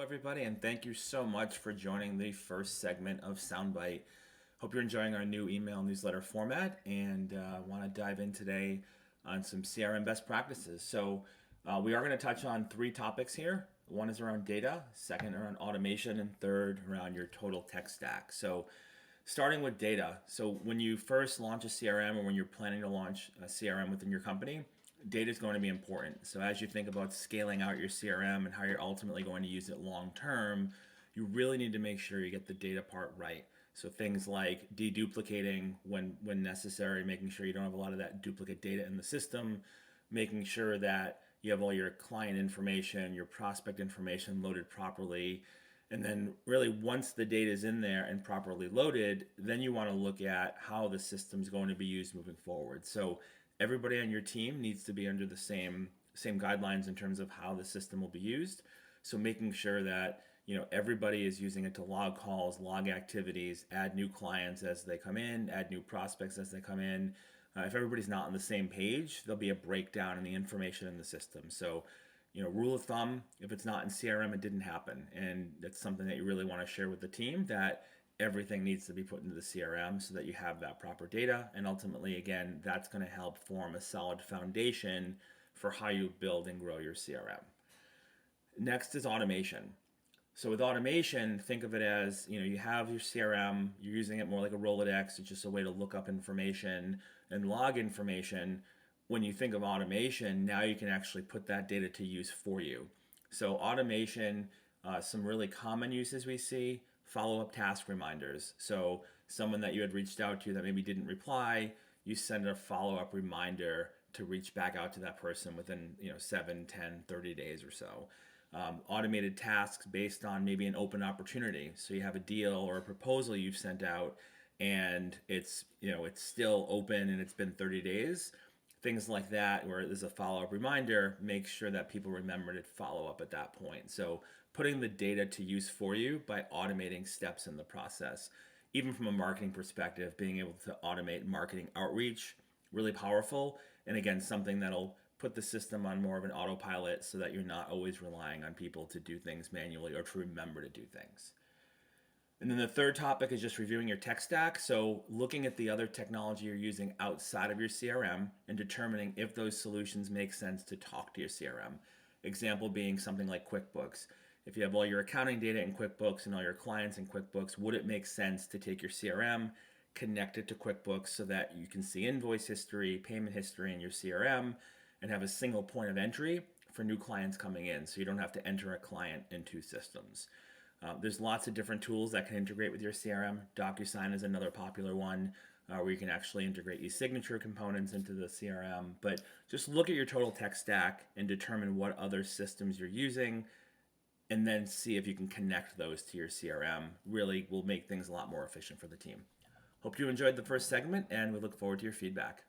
everybody, and thank you so much for joining the first segment of Soundbite. Hope you're enjoying our new email newsletter format and want to dive in today on some CRM best practices. We are going to touch on three topics here. One is around data, second around automation, and third around your total tech stack. Starting with data. So, when you first launch a CRM or when you're planning to launch a CRM within your company, data is going to be important. So as you think about scaling out your CRM and how you're ultimately going to use it long term, you really need to make sure you get the data part right. So things like deduplicating when necessary, making sure you don't have a lot of that duplicate data in the system, making sure that you have all your client information, your prospect information loaded properly. And then really once the data is in there and properly loaded, then you want to look at how the system's going to be used moving forward. So everybody on your team needs to be under the same guidelines in terms of how the system will be used. So making sure that everybody is using it to log calls, log activities, add new clients as they come in, add new prospects as they come in. If everybody's not on the same page, there'll be a breakdown in the information in the system. So, rule of thumb, if it's not in CRM, it didn't happen. And that's something that you really want to share with the team, that everything needs to be put into the CRM so that you have that proper data. And ultimately, again, that's going to help form a solid foundation for how you build and grow your CRM. Next is automation. So with automation, think of it as, you have your CRM, you're using it more like a Rolodex. It's just a way to look up information and log information. When you think of automation, now you can actually put that data to use for you. So automation, some really common uses we see: follow-up task reminders. So someone that you had reached out to that maybe didn't reply, you send a follow-up reminder to reach back out to that person within 7, 10, 30 days or so. Automated tasks based on maybe an open opportunity. So you have a deal or a proposal you've sent out and it's still open and it's been 30 days. Things like that, where there's a follow-up reminder, make sure that people remember to follow up at that point. So putting the data to use for you by automating steps in the process. Even from a marketing perspective, being able to automate marketing outreach, really powerful. And again, something that'll put the system on more of an autopilot so that you're not always relying on people to do things manually or to remember to do things. And then the third topic is just reviewing your tech stack. So looking at the other technology you're using outside of your CRM and determining if those solutions make sense to talk to your CRM. Example being something like QuickBooks. If you have all your accounting data in QuickBooks and all your clients in QuickBooks, would it make sense to take your CRM, connect it to QuickBooks so that you can see invoice history, payment history in your CRM, and have a single point of entry for new clients coming in, so you don't have to enter a client in two systems. There's lots of different tools that can integrate with your CRM. DocuSign is another popular one where you can actually integrate e-signature components into the CRM. But just look at your total tech stack and determine what other systems you're using, and then see if you can connect those to your CRM. Really will make things a lot more efficient for the team. Hope you enjoyed the first segment, and we look forward to your feedback.